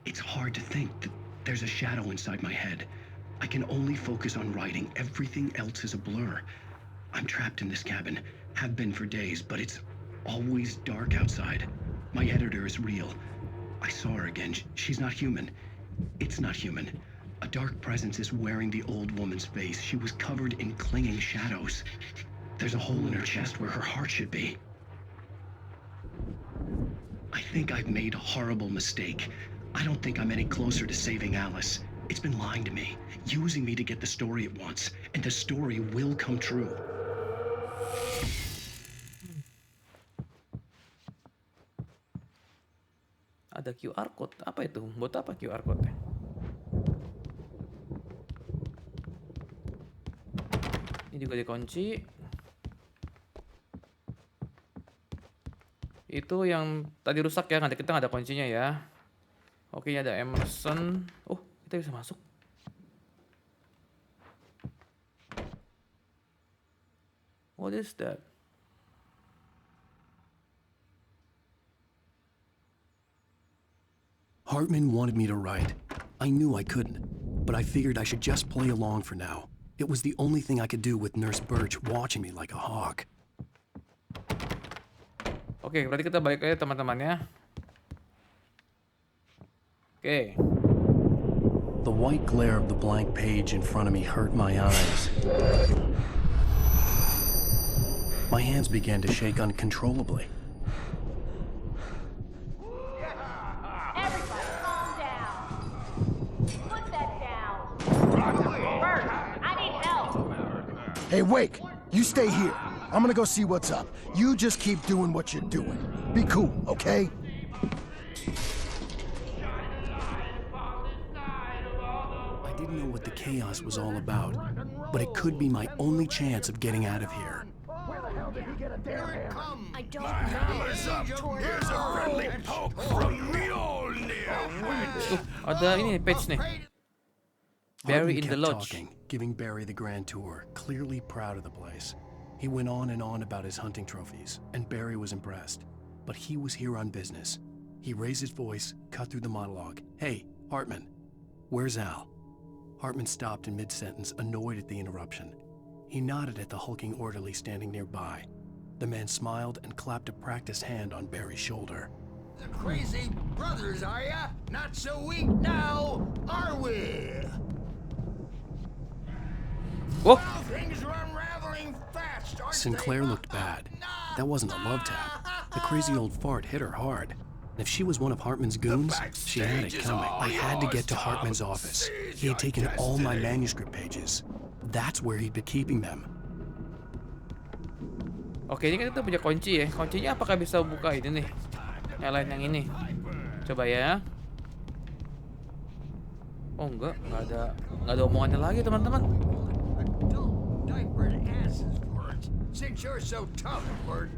S2: It's hard to think that there's a shadow inside my head. I can only focus on writing. Everything else is a blur. I'm trapped in this cabin. Have been for days, but it's always dark outside. My editor is real. I saw her again. She's not human. It's not human. A dark presence is wearing the old woman's face. She was covered in clinging shadows. There's a hole in her chest where her heart should be. I think I've made a horrible mistake. I don't think I'm any closer to saving Alice. It's been lying to me, using me to get the story it wants, and the story will come true.
S1: Ada QR code. Apa itu? Buat apa QR code-nya? Ini juga dikunci. Itu yang tadi rusak ya, nanti kita nggak ada kuncinya ya. Oke, ini ada Emerson. Oh, kita bisa masuk. What is that?
S3: Hartman wanted me to write. I knew I couldn't, but I figured I should just play along for now. It was the only thing I could do with Nurse Birch watching me like a hawk.
S1: Oke, berarti kita balik aja teman-teman ya. Oke.
S3: The white glare of the blank page in front of me hurt my eyes. My hands began to shake uncontrollably.
S6: Everybody, calm down. Put that down. Bert, I need help.
S14: Hey, Wake, you stay here. I'm gonna go see what's up. You just keep doing what you're doing. Be cool, okay?
S3: I didn't know what the chaos was all about, but it could be my only chance of getting out of here.
S6: I don't know.
S11: Here's a friendly poke from Mjolnir.
S1: Ada ini page nih. Barry in the
S3: kept
S1: lodge.
S3: talking, giving Barry the grand tour, clearly proud of the place. He went on and on about his hunting trophies, and Barry was impressed. But he was here on business. He raised his voice, cut through the monologue. Hey, Hartman, where's Al? Hartman stopped in mid-sentence, annoyed at the interruption. He nodded at the hulking orderly standing nearby. The man smiled and clapped a practiced hand on Barry's shoulder.
S11: The crazy brothers, are ya? Not so weak now, are we?
S1: Oh.
S11: Well, things are unraveling fast, aren't
S3: Sinclair looked bad. That wasn't a love tap. The crazy old fart hit her hard. If she was one of Hartman's goons, she had it coming. I had to get to Hartman's office. He had taken all my manuscript pages. That's where he'd been keeping them.
S1: Oke, ini kan kita punya kunci ya. Kuncinya apakah bisa buka ini nih? Nyalain yang ini. Coba ya. Oh enggak ada omongannya lagi teman-teman.
S11: Since you're so tough, Bert.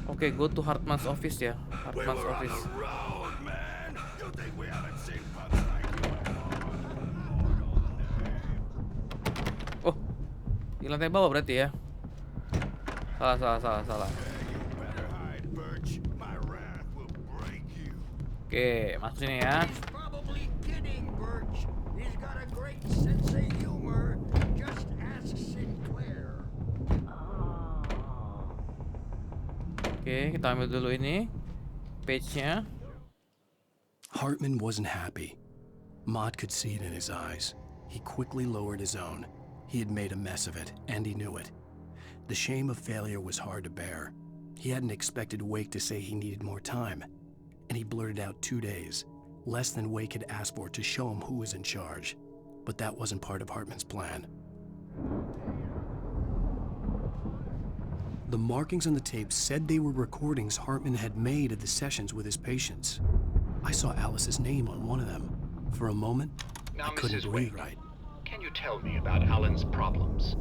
S1: Oke, go to Hartman's office ya. Hartman's office. Oh, di lantai bawah berarti ya. Salah. Oke, masuk sini ya.
S11: Probably kidding, Birch. He's got a great sense of humor. Just ask Sinclair.
S1: Oke, kita ambil dulu ini page-nya.
S3: Hartman wasn't happy. Maude could see it in his eyes. He quickly lowered his own. He had made a mess of it, and he knew it. The shame of failure was hard to bear. He hadn't expected Wake to say he needed more time, and he blurted out 2 days, less than Wake had asked for to show him who was in charge. But that wasn't part of Hartman's plan. The markings on the tape said they were recordings Hartman had made of the sessions with his patients. I saw Alice's name on one of them. For a moment,
S12: Now,
S3: I couldn't
S12: Mrs.
S3: breathe
S12: Wake,
S3: right.
S12: Can you tell me about Alan's problems?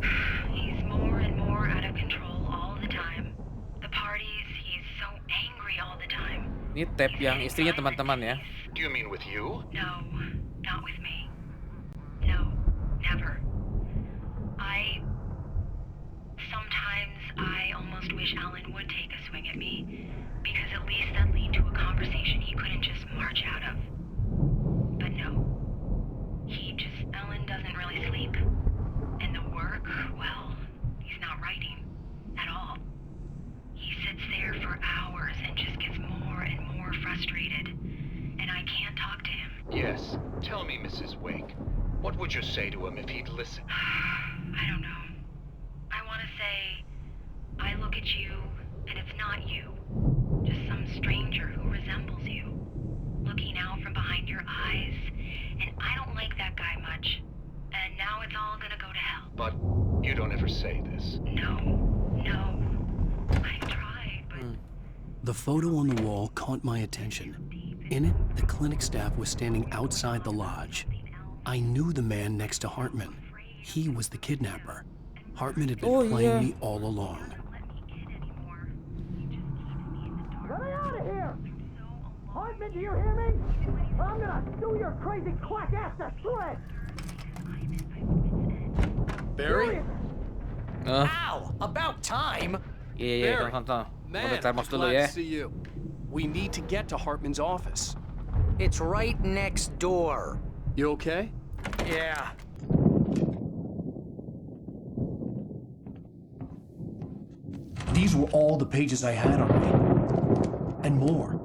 S8: He's more and more out of control all the time. The parties, he's so angry all the time.
S1: Ini tab yang istrinya teman-teman ya.
S12: Do you mean with you?
S8: No, not with me. No, never. Sometimes I almost wish Alan would take a swing at me, because at least that lead to a conversation he couldn't just march out of. But no. Alan doesn't really sleep. And the work, well, he's not writing at all. He sits there for hours and just gets more and more frustrated. And I can't talk to him.
S12: Yes. Tell me, Mrs. Wake. What would you say to him if he'd listen?
S8: I don't know. I want to say, I look at you, and it's not you. Just some strange
S5: You don't ever say this.
S8: No. I've tried, but
S3: The photo on the wall caught my attention. In it, the clinic staff was standing outside the lodge. I knew the man next to Hartman. He was the kidnapper. Hartman had been playing me all along.
S4: Get me out of here! Hartman, do you hear me? I'm gonna sue your crazy quack ass to shreds!
S5: Barry?
S1: Ow!
S15: About time!
S1: Iya, tunggu.
S15: Man,
S1: Udah termos dulu
S15: glad
S1: ya.
S15: to see you.
S3: We need to get to Hartman's office.
S15: It's right next door.
S3: You okay?
S15: Yeah.
S3: These were all the pages I had on me. And more.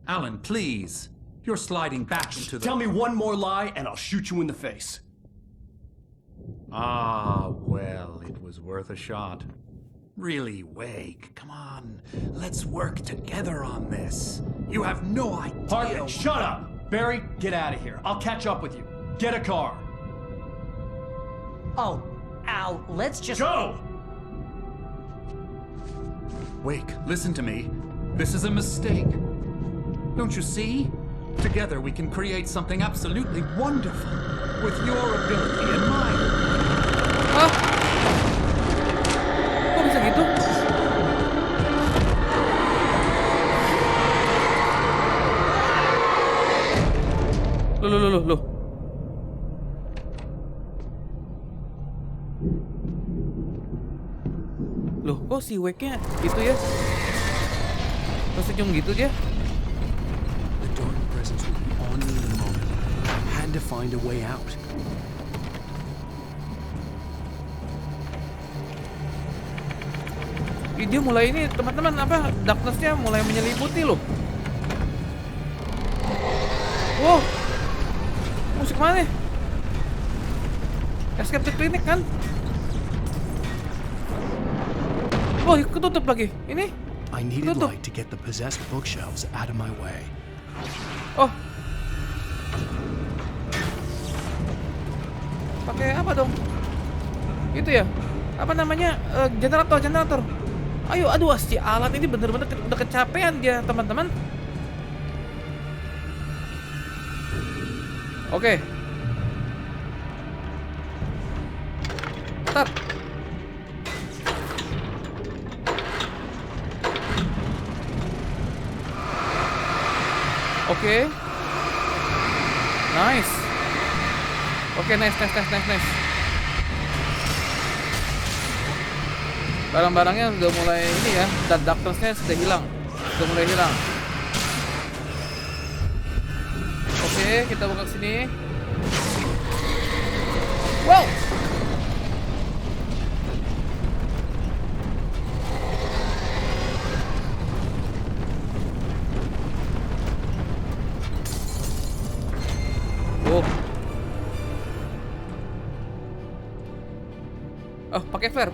S12: Alan, please. You're sliding back into the...
S3: Tell me one more lie and I'll shoot you in the face.
S12: Ah, well, it was worth a shot. Really, Wake, come on. Let's work together on this. You have no idea...
S3: Hartman, shut up! Barry, get out of here. I'll catch up with you. Get a car.
S15: Oh, Al, let's just...
S3: Go!
S12: Wake, listen to me. This is a mistake. Don't you see? Together we can create something absolutely wonderful. With your ability and mine.
S1: Hah? Kok bisa gitu? Loh. Loh, kok si Wake-nya gitu ya? Tersenyum gitu dia?
S3: The dark presence would be on me in a moment. I had to find a way out.
S1: Dia mulai ini, teman-teman, apa, darkness-nya mulai menyelimuti loh. Wow, musik mana nih? Escape the Clinic kan? Oh, ketutup lagi. Ini?
S3: I needed light to get the possessed bookshelves out of my way.
S1: Oh. Pakai apa dong? Itu ya? Apa namanya? Generator. Ayo, aduh, si alat ini bener-bener udah kecapean dia, teman-teman. Oke. Start. Oke. Nice. Oke, nice. Barang-barangnya udah mulai ini ya, dan darkness-nya sudah mulai hilang. Oke, kita buka ke sini. Wow. Oh, pakai flare.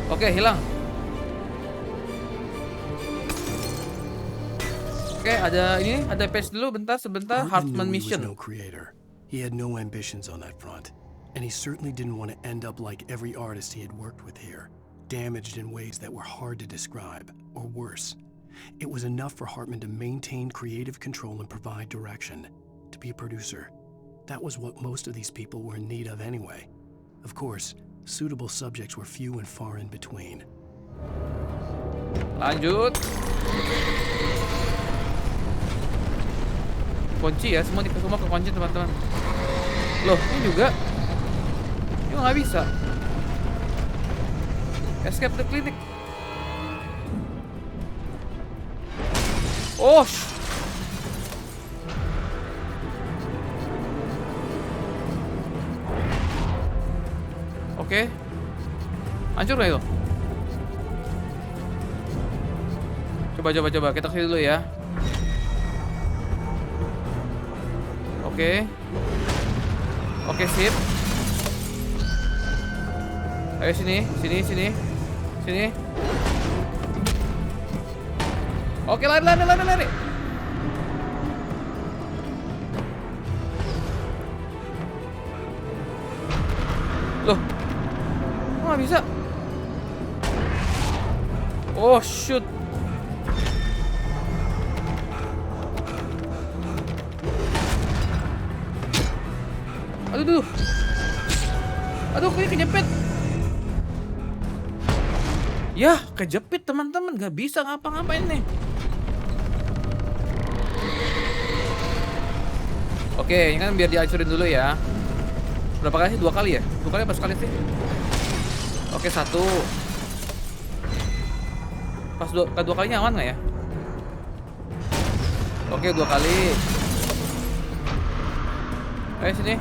S1: Oke, hilang. Oke, ada ini, ada page dulu sebentar. Hartman mission.
S3: No creator. He had no ambitions on that front, and he certainly didn't want to end up like every artist he had worked with here, damaged in ways that were hard to describe, or worse. It was enough for Hartman to maintain creative control and provide direction, to be a producer. That was what most of these people were in need of anyway. Of course, suitable subjects were few and far in between.
S1: Lanjut. Kunci ya, semua kekunci teman-teman. Loh, ini juga. Ini nggak bisa. Escape the clinic. Oh. Oke. Hancur nggak itu? Coba. Kita kesini dulu ya. Oke, sip. Ayo sini. Oke, lari. Loh, kok nggak bisa? Oh shoot. Aduh, kayaknya kejepit. Yah, kejepit teman-teman, nggak bisa ngapa-ngapain nih. Oke, ini kan biar dihancurin dulu ya. Berapa kali sih? 2 kali ya? 2 kali apa sekali sih? Oke, 1. Pas 2 kalinya aman nggak ya? Oke, 2 kali. Ayo sini.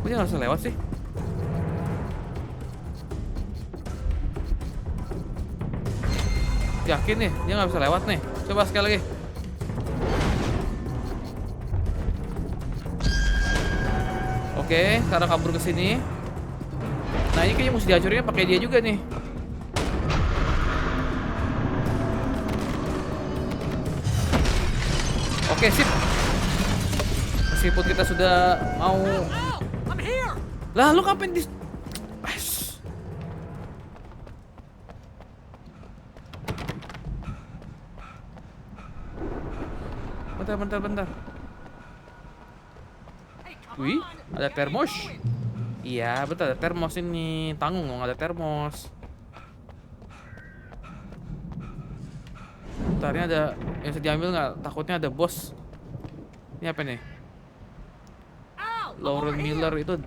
S1: Kok dia nggak bisa lewat sih? Yakin nih, dia nggak bisa lewat nih. Coba sekali lagi. Oke, sekarang kabur ke sini. Nah, ini kayaknya mesti dihancurinnya pakai dia juga nih. Oke, sip. Meskipun kita sudah mau. Lah, lu ngapain di? Bentar. Wih, ada termos. Iya, betul, ada termos ini. Tanggung dong, ada termos. Bentar, ini ada yang bisa diambil nggak? Takutnya ada bos. Ini apa nih? Lauren Miller itu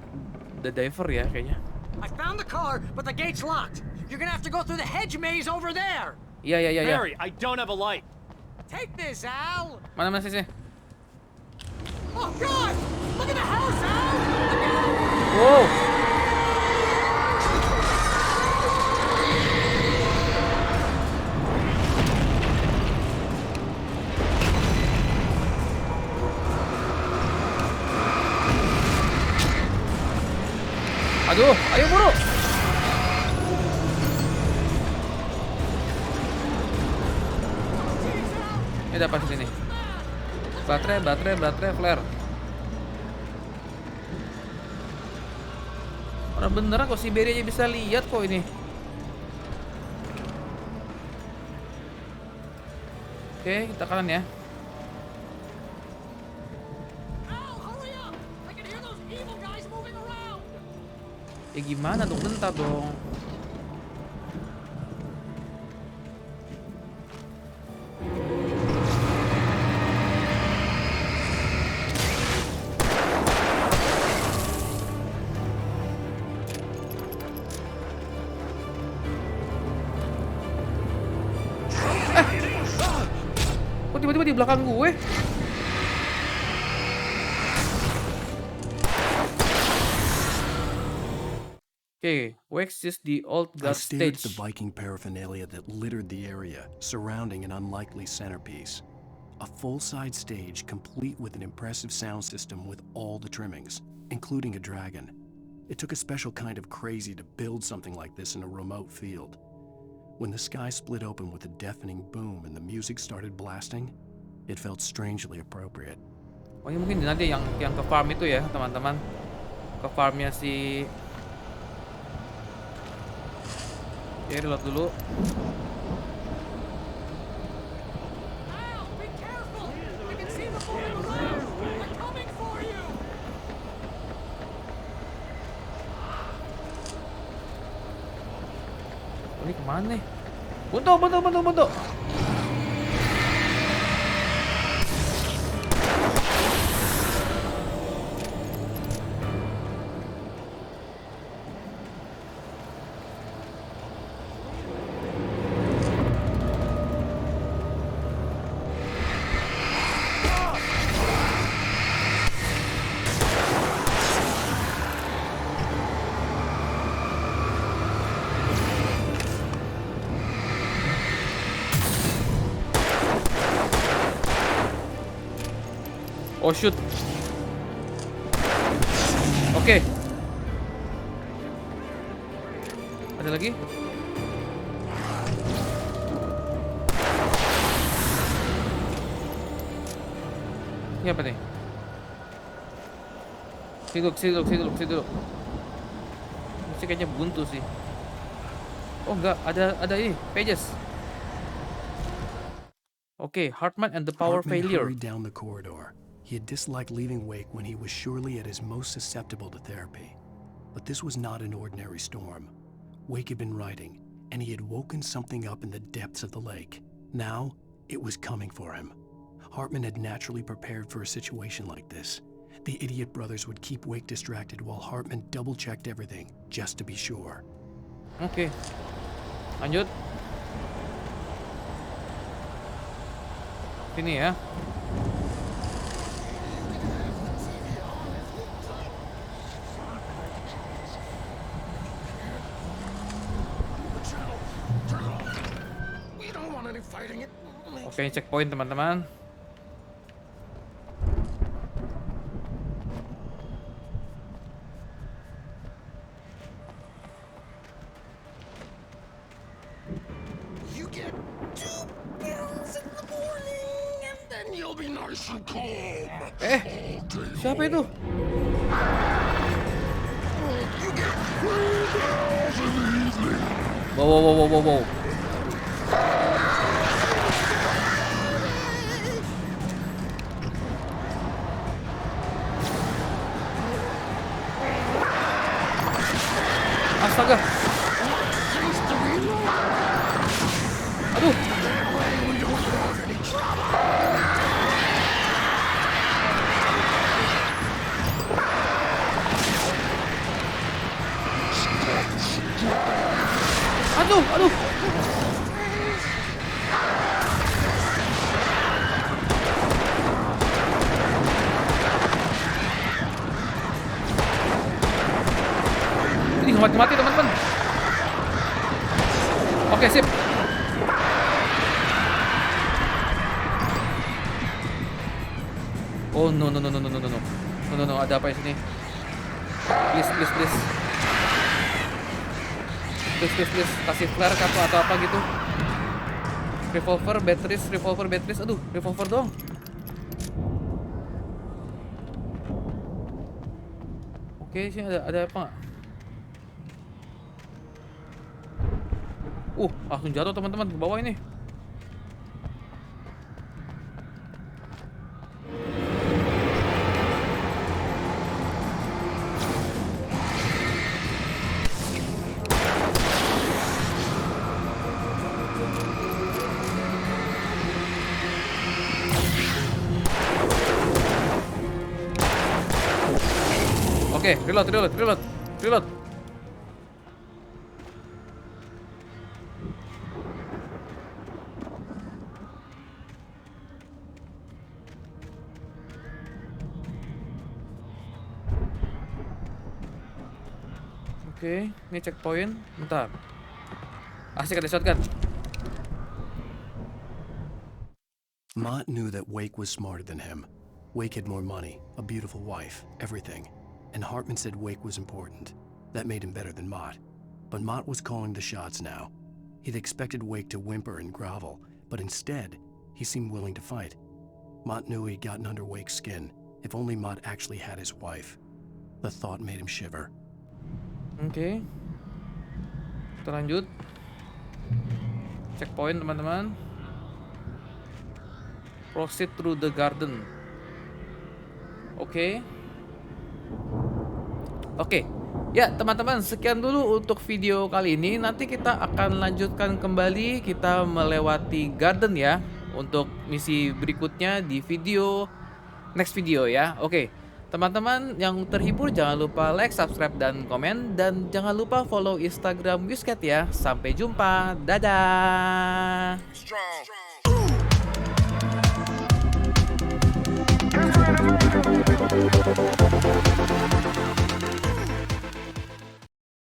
S1: The Diver ya kayaknya.
S15: I found the car, but the gate's locked. You're gonna have to go through the hedge maze over there.
S1: Iya.
S5: Barry, I don't have a light.
S15: Take this, Al.
S1: Mana sih?
S15: Oh God! Look at the house, Al. Look out!
S1: Wow. Aduh, ayo buru. Ini ada apa di sini? Baterai, flare. Orang beneran kok si Barry aja bisa lihat kok ini. Oke, kita kanan ya. Ya gimana dong, bentar dong. Kok tiba-tiba di belakang gue? Okay, Wax is the old
S3: I
S1: god
S3: stared at
S1: stage.
S3: the Viking paraphernalia that littered the area, surrounding an unlikely centerpiece. A full-size stage complete with an impressive sound system with all the trimmings, including a dragon. It took a special kind of crazy to build something like this in a remote field. When the sky split open with a deafening boom and the music started blasting, it felt strangely appropriate.
S1: Oh, ini mungkin nanti yang ke farm itu ya, teman-teman. Ke farmnya si. Oke, reload dulu. Ini kemana nih? Buntu. Oh shoot. Oke. Ada lagi? Ini apa nih? Sini dulu. Ini kayaknya buntu sih. Oh enggak, ada ini, pages. Okay, Hartman and the power
S3: Hartman
S1: failure.
S3: hurried down the corridor. He had disliked leaving Wake when he was surely at his most susceptible to therapy. But this was not an ordinary storm. Wake had been writing, and he had woken something up in the depths of the lake. Now, it was coming for him. Hartman had naturally prepared for a situation like this. The idiot brothers would keep Wake distracted while Hartman double-checked everything, just to be sure.
S1: Oke. Lanjut. Sini ya. Oke, checkpoint teman-teman.
S11: You get 2 pills in the morning and then you'll be nice and calm.
S1: Siapa itu?
S11: You get 3 pills in the evening.
S1: Wow. Astaga. Aduh. Aduh. Ini mati teman-teman. Oke, sip. Oh no, ada apa di sini? Please. Please, kasih flare atau apa gitu. Revolver batteries. Aduh, revolver doang. Oke, sini ada apa nggak? Langsung jatuh teman-teman ke bawah ini. Oke, reload. Oke, ini checkpoint. Bentar. Asik ada shotgun.
S3: Mott knew that Wake was smarter than him. Wake had more money, a beautiful wife, everything. And Hartman said Wake was important. That made him better than Mott. But Mott was calling the shots now. He'd expected Wake to whimper and grovel, but instead, he seemed willing to fight. Mott knew he'd gotten under Wake's skin. If only Mott actually had his wife. The thought made him shiver.
S1: Oke. Kita lanjut. Checkpoint teman-teman. Proceed through the garden. Oke. Ya teman-teman, sekian dulu untuk video kali ini. Nanti kita akan lanjutkan kembali. Kita melewati garden ya, untuk misi berikutnya di next video ya. Oke. Teman-teman yang terhibur, jangan lupa like, subscribe, dan komen. Dan jangan lupa follow Instagram WAKE ya. Sampai jumpa. Dadah.